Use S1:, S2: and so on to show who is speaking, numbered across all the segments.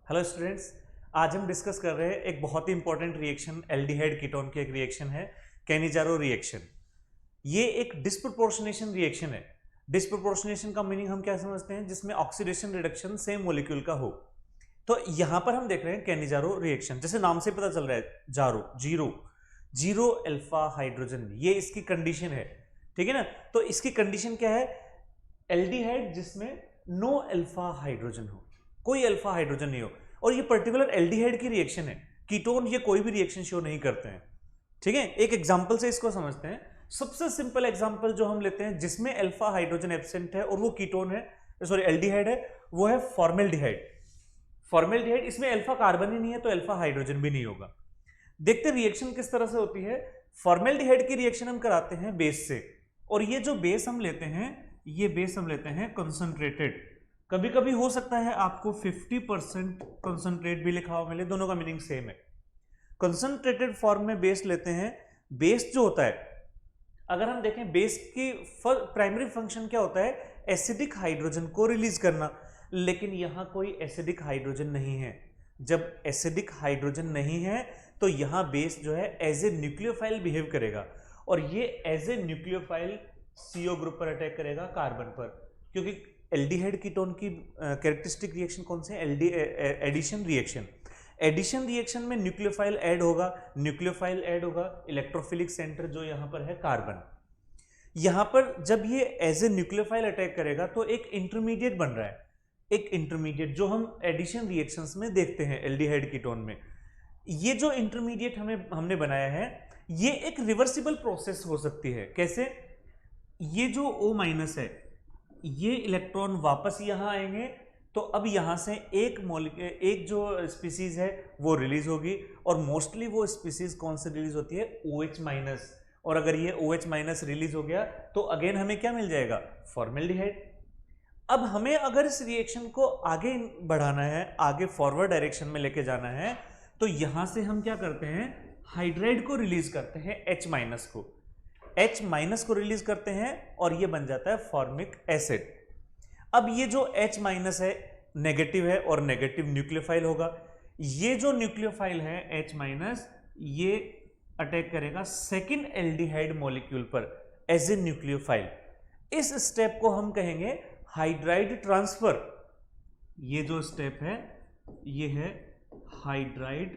S1: Hello students. आज हम discuss कर रहे हैं एक बहुत ही इंपॉर्टेंट रिएक्शन, एल्डिहाइड कीटोन की एक रिएक्शन है, कैनिजारो रिएक्शन। ये एक डिस्प्रोपोर्शनेशन रिएक्शन है। डिस्प्रोपोर्शनेशन का मीनिंग हम क्या समझते हैं? जिसमें ऑक्सीडेशन रिडक्शन सेम मॉलिक्यूल का हो। तो यहां पर हम देख रहे हैं कैनिजारो रिएक्शन, जैसे नाम से पता चल रहा है, जारो जीरो जीरो अल्फा हाइड्रोजन, ये इसकी कंडीशन है। ठीक है ना? तो इसकी कंडीशन क्या है? एल्डिहाइड जिसमें नो अल्फा हाइड्रोजन हो, कोई अल्फा हाइड्रोजन नहीं हो। और ये पर्टिकुलर एल्डिहाइड की रिएक्शन है। कीटोन ये कोई भी रिएक्शन शो नहीं करते हैं। ठीक है, एक एग्जांपल से इसको समझते हैं। सबसे सिंपल एग्जांपल जो हम लेते हैं जिसमें अल्फा हाइड्रोजन एब्सेंट है और वो कीटोन है, सॉरी एल्डिहाइड है, वो है फॉर्मेल्डिहाइड। फॉर्मेल्डिहाइड, इसमें अल्फा कार्बन ही नहीं है तो अल्फा हाइड्रोजन भी नहीं होगा। देखते हैं रिएक्शन किस तरह से होती है। फॉर्मेल्डिहाइड की रिएक्शन हम कराते हैं बेस से, और ये जो बेस हम लेते हैं, ये बेस हम लेते हैं कंसंट्रेटेड। कभी कभी हो सकता है आपको 50% कंसंट्रेट भी लिखा हुआ मिले, दोनों का मीनिंग सेम है। कंसंट्रेटेड फॉर्म में बेस लेते हैं। बेस जो होता है, अगर हम देखें बेस की प्राइमरी फंक्शन क्या होता है? एसिडिक हाइड्रोजन को रिलीज करना। लेकिन यहां कोई एसिडिक हाइड्रोजन नहीं है। जब एसिडिक हाइड्रोजन नहीं है तो यहां बेस जो है एज ए न्यूक्लियोफाइल बिहेव करेगा, और ये as a nucleophile CO group पर अटैक करेगा, कार्बन पर। क्योंकि एल्डिहाइड कीटोन की कैरेक्टरिस्टिक रिएक्शन कौन से? Addition reaction. एडिशन रिएक्शन में न्यूक्लियोफाइल ऐड होगा, न्यूक्लियोफाइल ऐड होगा, इलेक्ट्रोफिलिक सेंटर जो यहां पर है कार्बन। यहां पर जब ये एज ए न्यूक्लियोफाइल अटैक करेगा तो एक इंटरमीडिएट बन रहा है, एक इंटरमीडिएट जो हम एडिशन रिएक्शंस में देखते हैं एल्डिहाइड कीटोन में। ये जो इंटरमीडिएट हमने बनाया है, ये एक रिवर्सिबल प्रोसेस हो सकती है। कैसे? ये जो O माइनस है, ये इलेक्ट्रॉन वापस यहां आएंगे, तो अब यहां से एक जो स्पीसीज है वो रिलीज होगी, और मोस्टली वो स्पीसीज कौन से रिलीज होती है? OH minus. और अगर ये OH माइनस रिलीज हो गया तो अगेन हमें क्या मिल जाएगा? फॉर्मेल्डिहाइड। अब हमें अगर इस रिएक्शन को आगे बढ़ाना है, आगे फॉरवर्ड डायरेक्शन में लेके जाना है, तो यहां से हम क्या करते हैं? हाइड्राइड को रिलीज करते हैं, H माइनस को। H माइनस को रिलीज करते हैं और ये बन जाता है फॉर्मिक एसिड। अब ये जो H माइनस है नेगेटिव है और नेगेटिव न्यूक्लियोफाइल होगा। ये जो न्यूक्लियोफाइल है H माइनस, ये अटैक करेगा सेकेंड एल्डिहाइड मॉलिक्यूल पर एज ए न्यूक्लियोफाइल। इस स्टेप को हम कहेंगे हाइड्राइड ट्रांसफर। ये जो स्टेप है ये है हाइड्राइड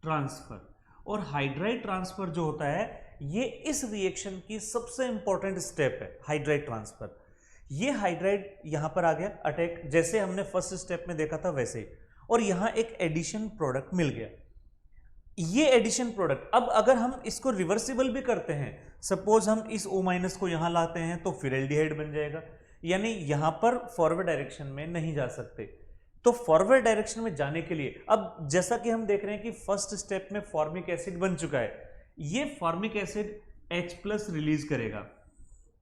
S1: ट्रांसफर। और हाइड्राइड ट्रांसफर जो होता है, ये इस रिएक्शन की सबसे इंपॉर्टेंट स्टेप है, हाइड्राइड ट्रांसफर। ये हाइड्राइड यहां पर आ गया अटैक, जैसे हमने फर्स्ट स्टेप में देखा था वैसे ही, और यहां एक एडिशन प्रोडक्ट मिल गया। ये एडिशन प्रोडक्ट, अब अगर हम इसको रिवर्सिबल भी करते हैं, सपोज हम इस O माइनस को यहां लाते हैं तो फिर एल्डिहाइड बन जाएगा। यानी यहां पर फॉरवर्ड डायरेक्शन में नहीं जा सकते। तो फॉरवर्ड डायरेक्शन में जाने के लिए, अब जैसा कि हम देख रहे हैं कि फर्स्ट स्टेप में फॉर्मिक एसिड बन चुका है, ये formic acid H plus release करेगा,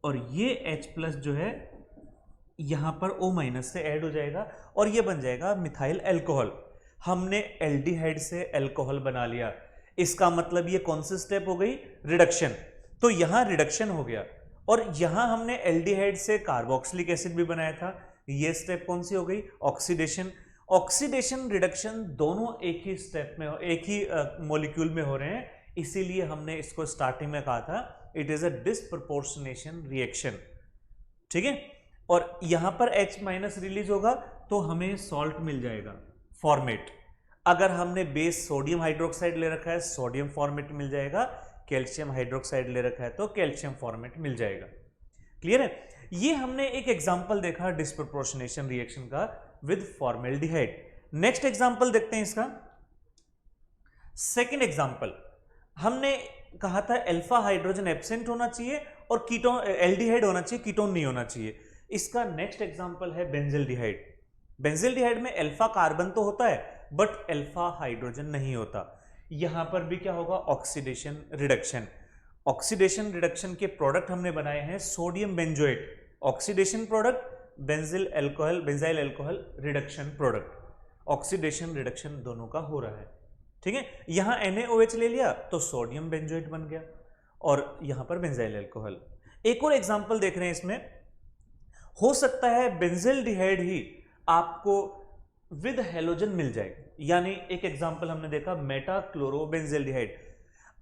S1: और ये H प्लस जो है यहां पर O माइनस से ऐड हो जाएगा, और ये बन जाएगा मिथाइल अल्कोहल। हमने एल्डिहाइड से अल्कोहल बना लिया। इसका मतलब ये कौन सी स्टेप हो गई? रिडक्शन। तो यहां रिडक्शन हो गया, और यहां हमने एल्डिहाइड से कार्बोक्सिलिक एसिड भी बनाया था। ये स्टेप कौन सी हो गई? ऑक्सीडेशन। ऑक्सीडेशन रिडक्शन दोनों एक ही स्टेप में, एक ही मॉलिक्यूल में हो रहे हैं, इसीलिए हमने इसको स्टार्टिंग में कहा था it is a disproportionation reaction. ठीक है, और यहां पर H माइनस रिलीज होगा तो हमें सॉल्ट मिल जाएगा, फॉर्मेट। अगर हमने बेस सोडियम हाइड्रोक्साइड ले रखा है, सोडियम फॉर्मेट मिल जाएगा। कैल्शियम हाइड्रोक्साइड ले रखा है तो कैल्शियम फॉर्मेट मिल जाएगा। क्लियर है? ये हमने एक एग्जांपल देखा डिस्प्रपोर्शनेशन रिएक्शन का विद फॉर्मेल्डिहाइड। नेक्स्ट एग्जांपल देखते हैं इसका। सेकंड एग्जांपल, हमने कहा था अल्फा हाइड्रोजन एब्सेंट होना चाहिए और कीटोन एल्डिहाइड होना चाहिए, कीटोन नहीं होना चाहिए। इसका नेक्स्ट एग्जांपल है बेंजिल्डिहाइड। बेंजिल्डिहाइड में अल्फा कार्बन तो होता है बट अल्फा हाइड्रोजन नहीं होता। यहां पर भी क्या होगा? Oxidation reduction. ऑक्सीडेशन रिडक्शन के प्रोडक्ट हमने बनाए हैं sodium benzoate. Oxidation product, benzyl alcohol, benzyl alcohol reduction product. Oxidation reduction दोनों का हो रहा है। ठीक है, यहां NaOH ले लिया तो सोडियम बेंजोएट बन गया, और यहां पर बेंजाइल अल्कोहल। एक और एग्जांपल देख रहे हैं इसमें। हो सकता है बेंजिल्डिहाइड ही आपको विद हेलोजन मिल जाएगी। यानी एक एग्जांपल हमने देखा मेटाक्लोरोबेंजील्डिहाइड।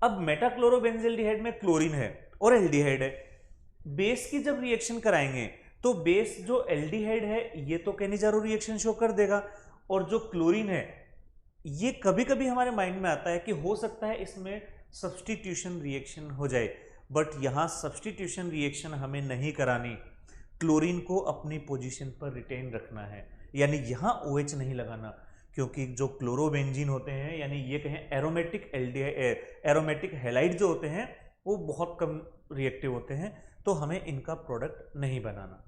S1: अब मेटाक्लोरोबेंजील्डिहाइड में क्लोरीन है और एल्डिहाइड है। बेस की जब रिएक्शन कराएंगे तो बेस जो एल्डिहाइड है ये तो कैनिजारो रिएक्शन शो कर देगा, और जो क्लोरीन है ये कभी कभी हमारे माइंड में आता है कि हो सकता है इसमें सब्स्टिट्यूशन रिएक्शन हो जाए, बट यहां सब्स्टिट्यूशन रिएक्शन हमें नहीं करानी, क्लोरीन को अपनी पोजीशन पर रिटेन रखना है, यानी यहां OH नहीं लगाना, क्योंकि जो क्लोरोबेंजीन होते हैं यानी ये कहें एरोमेटिक हैलाइड जो होते हैं वो बहुत कम रिएक्टिव होते हैं, तो हमें इनका प्रोडक्ट नहीं बनाना।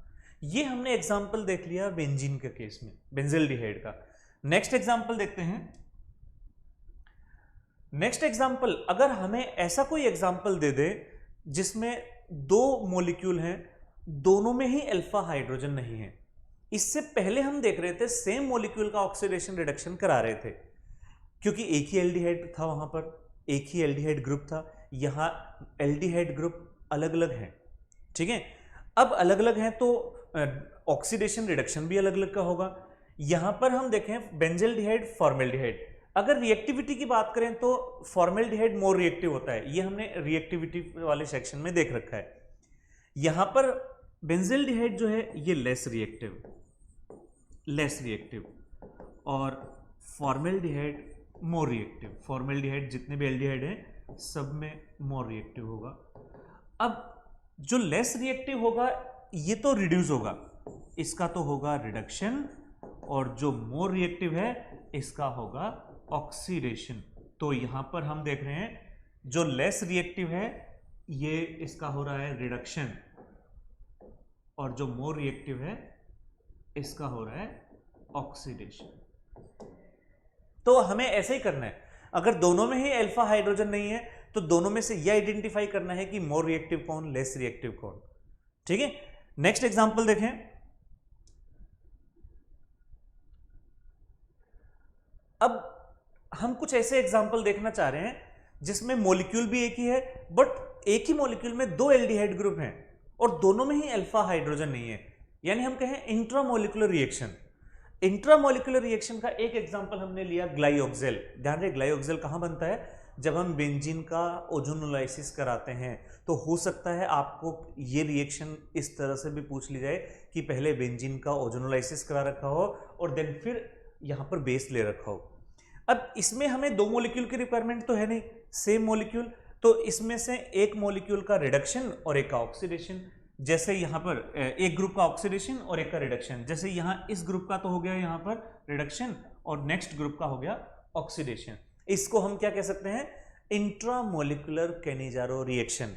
S1: ये हमने एग्जाम्पल देख लिया बेंजीन के केस में, बेंजील्डिहाइड का। नेक्स्ट एग्जाम्पल देखते हैं। नेक्स्ट एग्जाम्पल, अगर हमें ऐसा कोई एग्जाम्पल दे दे जिसमें दो मॉलिक्यूल हैं, दोनों में ही अल्फा हाइड्रोजन नहीं है। इससे पहले हम देख रहे थे सेम मॉलिक्यूल का ऑक्सीडेशन रिडक्शन करा रहे थे, क्योंकि एक ही एल्डिहाइड था, वहां पर एक ही एल्डिहाइड ग्रुप था। यहां एल्डिहाइड ग्रुप अलग अलग हैं, ठीक है। अब अलग अलग हैं तो ऑक्सीडेशन रिडक्शन भी अलग अलग का होगा। यहां पर हम देखें बेंजील्डिहाइड फॉर्मेल्डिहाइड, अगर रिएक्टिविटी की बात करें तो फॉर्मेल्डिहाइड मोर रिएक्टिव होता है, ये हमने रिएक्टिविटी वाले सेक्शन में देख रखा है। यहां पर बेंजील्डिहाइड जो है ये लेस रिएक्टिव और फॉर्मेल्डिहाइड मोर रिएक्टिव। फॉर्मेल्डिहाइड जितने भी एल्डिहाइड हैं सब में मोर रिएक्टिव होगा। अब जो लेस रिएक्टिव होगा ये तो रिड्यूस होगा, इसका तो होगा रिडक्शन, और जो मोर रिएक्टिव है इसका होगा ऑक्सीडेशन। तो यहां पर हम देख रहे हैं जो लेस रिएक्टिव है ये इसका हो रहा है रिडक्शन, और जो मोर रिएक्टिव है इसका हो रहा है ऑक्सीडेशन। तो हमें ऐसे ही करना है, अगर दोनों में ही अल्फा हाइड्रोजन नहीं है तो दोनों में से यह आइडेंटिफाई करना है कि मोर रिएक्टिव कौन, लेस रिएक्टिव कौन, ठीक है। नेक्स्ट एग्जांपल देखें। अब हम कुछ ऐसे एग्जांपल देखना चाह रहे हैं जिसमें मॉलिक्यूल भी एक ही है, बट एक ही मॉलिक्यूल में दो एल्डिहाइड ग्रुप हैं और दोनों में ही अल्फा हाइड्रोजन नहीं है, यानी हम कहें इंट्रामोलिकुलर रिएक्शन। इंट्रामोलिकुलर रिएक्शन का एक एग्जांपल हमने लिया ग्लाइऑक्सेल। ध्यान रहे ग्लाइऑक्सेल कहां बनता है, जब हम बेंजीन का ओजोनोलाइसिस कराते हैं तो हो सकता है आपको ये रिएक्शन इस तरह से भी पूछ ली जाए कि पहले बेंजीन का ओजोनोलाइसिस करा रखा हो और देन फिर यहां पर बेस ले रखा हो। अब इसमें हमें दो मॉलिक्यूल की रिक्वायरमेंट तो है नहीं, सेम मॉलिक्यूल, तो इसमें से एक मॉलिक्यूल का रिडक्शन और एक का ऑक्सीडेशन। जैसे यहां पर एक ग्रुप का ऑक्सीडेशन और एक का रिडक्शन, जैसे यहां इस ग्रुप का तो हो गया यहां पर रिडक्शन और नेक्स्ट ग्रुप का हो गया ऑक्सीडेशन। इसको हम क्या कह सकते हैं, intramolecular Cannizzaro reaction,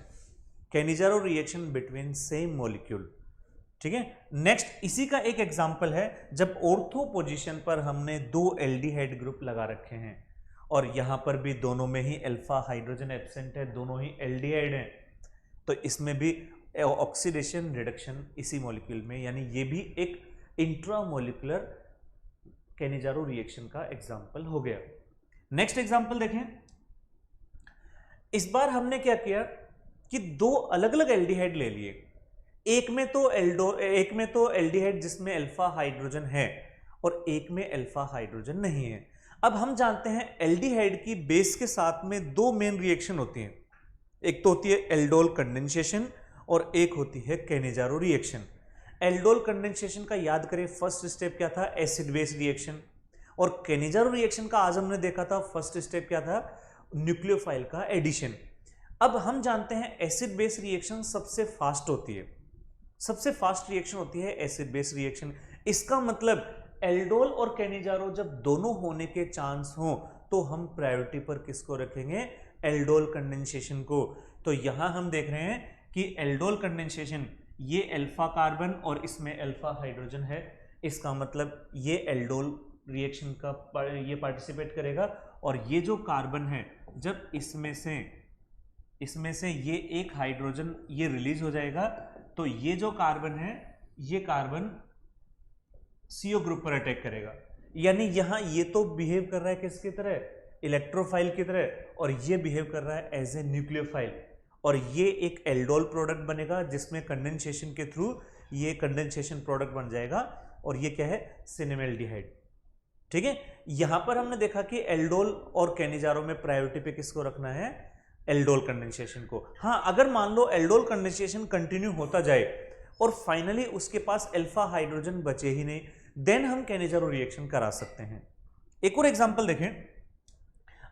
S1: Cannizzaro reaction between same molecule, ठीक है। नेक्स्ट इसी का एक एग्जांपल है जब ऑर्थो पोजीशन पर हमने दो एल्डिहाइड ग्रुप लगा रखे हैं और यहां पर भी दोनों में ही अल्फा हाइड्रोजन एब्सेंट है, दोनों ही एल्डिहाइड हैं, तो इसमें भी ऑक्सीडेशन रिडक्शन इसी मॉलिक्यूल में, यानी ये भी एक इंट्रामोलिकुलर कैनिजारो रिएक्शन का एग्जांपल हो गया। नेक्स्ट एग्जांपल देखें। इस बार हमने क्या किया कि दो अलग अलग एल्डिहाइड ले लिए, एक में तो एल्डिहाइड जिसमें अल्फा हाइड्रोजन है और एक में अल्फा हाइड्रोजन नहीं है। अब हम जानते हैं एल्डिहाइड की बेस के साथ में दो मेन रिएक्शन होती हैं, एक तो होती है एल्डोल कंडेंसेशन और एक होती है कैनिजारो रिएक्शन। एल्डोल कंडेंसेशन का याद करें फर्स्ट स्टेप क्या था, एसिड बेस रिएक्शन, और कैनिजारो रिएक्शन का आज हमने देखा था फर्स्ट स्टेप क्या था, न्यूक्लियोफाइल का एडिशन। अब हम जानते हैं एसिड बेस रिएक्शन सबसे फास्ट होती है, सबसे फास्ट रिएक्शन होती है एसिड बेस रिएक्शन। इसका मतलब एल्डोल और कैनिजारो जब दोनों होने के चांस हो तो हम प्रायोरिटी पर किसको रखेंगे, एल्डोल कंडेंसेशन को। तो यहां हम देख रहे हैं कि एल्डोल कंडेंसेशन ये अल्फा कार्बन और इसमें अल्फा हाइड्रोजन है, इसका मतलब ये एल्डोल रिएक्शन का ये पार्टिसिपेट करेगा, और ये जो कार्बन है जब इसमें से ये एक हाइड्रोजन ये रिलीज हो जाएगा तो ये जो कार्बन है ये कार्बन CO ग्रुप पर अटैक करेगा, यानी यहां ये तो बिहेव कर रहा है किसकी तरह, इलेक्ट्रोफाइल की तरह, और ये बिहेव कर रहा है एज ए न्यूक्लियोफाइल, और ये एक एल्डोल प्रोडक्ट बनेगा जिसमें कंडेंसेशन के थ्रू ये कंडेंसेशन प्रोडक्ट बन जाएगा, और ये क्या है, सिनेमेल्डिहाइड। ठीक है, यहां पर हमने देखा कि एल्डोल और कैनिजारो में प्रायोरिटी पे किसको रखना है, एल्डोल कंडेंसेशन को। हाँ, अगर मान लो एल्डोल कंडेंसेशन कंटिन्यू होता जाए और फाइनली उसके पास अल्फा हाइड्रोजन बचे ही नहीं, देन हम कैनिजारो रिएक्शन करा सकते हैं। एक और एग्जांपल देखें।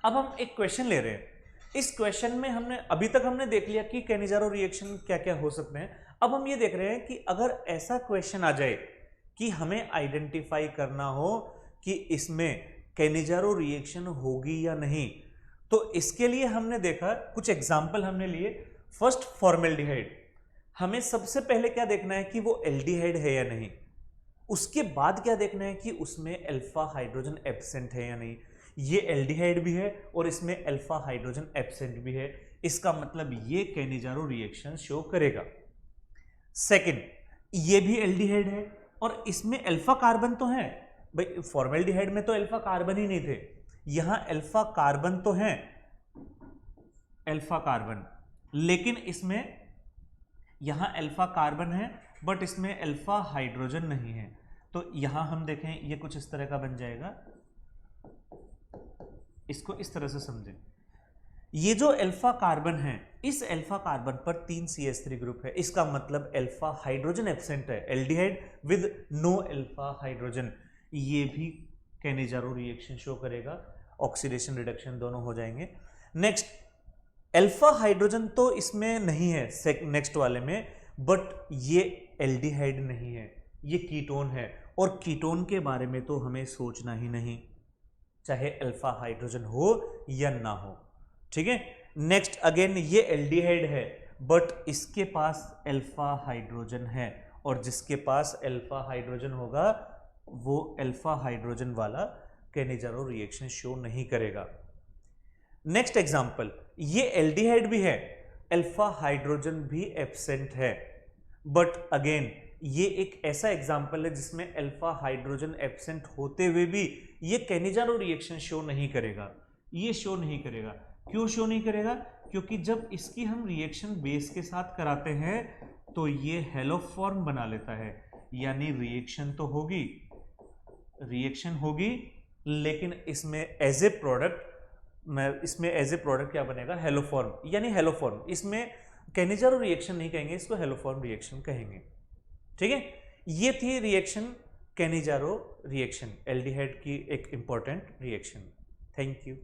S1: अब हम एक क्वेश्चन ले रहे हैं, इस क्वेश्चन में हमने अभी तक हमने देख लिया कि कैनिजारो रिएक्शन क्या क्या हो सकते हैं। अब हम ये देख रहे हैं कि अगर ऐसा क्वेश्चन आ जाए कि हमें आइडेंटिफाई करना हो कि इसमें कैनिजारो रिएक्शन होगी या नहीं, तो इसके लिए हमने देखा कुछ एग्जाम्पल हमने लिए। First, formaldehyde. हमें सबसे पहले क्या देखना है कि वो एल्डिहाइड है या नहीं, उसके बाद क्या देखना है कि उसमें अल्फा हाइड्रोजन एब्सेंट है या नहीं। ये एल्डिहाइड भी है और इसमें अल्फा हाइड्रोजन एब्सेंट भी है, इसका मतलब ये कैनिजारो रिएक्शन शो करेगा। सेकंड, ये भी एल्डिहाइड है और इसमें अल्फा कार्बन तो है, भाई फॉर्मेल्डिहाइड में तो अल्फा कार्बन ही नहीं थे, यहां अल्फा कार्बन तो है, अल्फा कार्बन, लेकिन इसमें यहां अल्फा कार्बन है बट इसमें अल्फा हाइड्रोजन नहीं है। तो यहां हम देखें ये कुछ इस तरह का बन जाएगा, इसको इस तरह से समझें। ये जो अल्फा कार्बन है, इस अल्फा कार्बन पर 3 CH3 ग्रुप है, इसका मतलब अल्फा हाइड्रोजन एब्सेंट है, aldehyde with no alpha hydrogen. ये भी कैनिजारो रिएक्शन शो करेगा, ऑक्सीडेशन रिडक्शन दोनों हो जाएंगे। नेक्स्ट, अल्फा हाइड्रोजन तो इसमें नहीं है नेक्स्ट वाले में, बट ये एल्डिहाइड नहीं है, ये कीटोन है, और कीटोन के बारे में तो हमें सोचना ही नहीं, चाहे अल्फा हाइड्रोजन हो या ना हो। ठीक है, नेक्स्ट, अगेन ये एल्डिहाइड है बट इसके पास अल्फा हाइड्रोजन है, और जिसके पास अल्फा हाइड्रोजन होगा वो अल्फा हाइड्रोजन वाला कैनिजारो रिएक्शन शो नहीं करेगा। नेक्स्ट एग्जांपल, ये एल्डिहाइड भी है, अल्फा हाइड्रोजन भी एब्सेंट है, बट अगेन ये एक ऐसा एग्जांपल है जिसमें अल्फा हाइड्रोजन एब्सेंट होते हुए भी ये कैनिजारो रिएक्शन शो नहीं करेगा। ये शो नहीं करेगा, क्यों शो नहीं करेगा? क्योंकि जब इसकी हम रिएक्शन बेस के साथ कराते हैं तो ये हेलोफॉर्म बना लेता है, यानी रिएक्शन तो होगी, रिएक्शन होगी, लेकिन इसमें एज ए प्रोडक्ट क्या बनेगा? हेलोफॉर्म, यानी हेलोफॉर्म। इसमें कैनिजारो रिएक्शन नहीं कहेंगे, इसको हेलोफॉर्म रिएक्शन कहेंगे। ठीक है, ये थी रिएक्शन कैनिजारो रिएक्शन, एल्डिहाइड की एक इंपॉर्टेंट रिएक्शन। Thank you.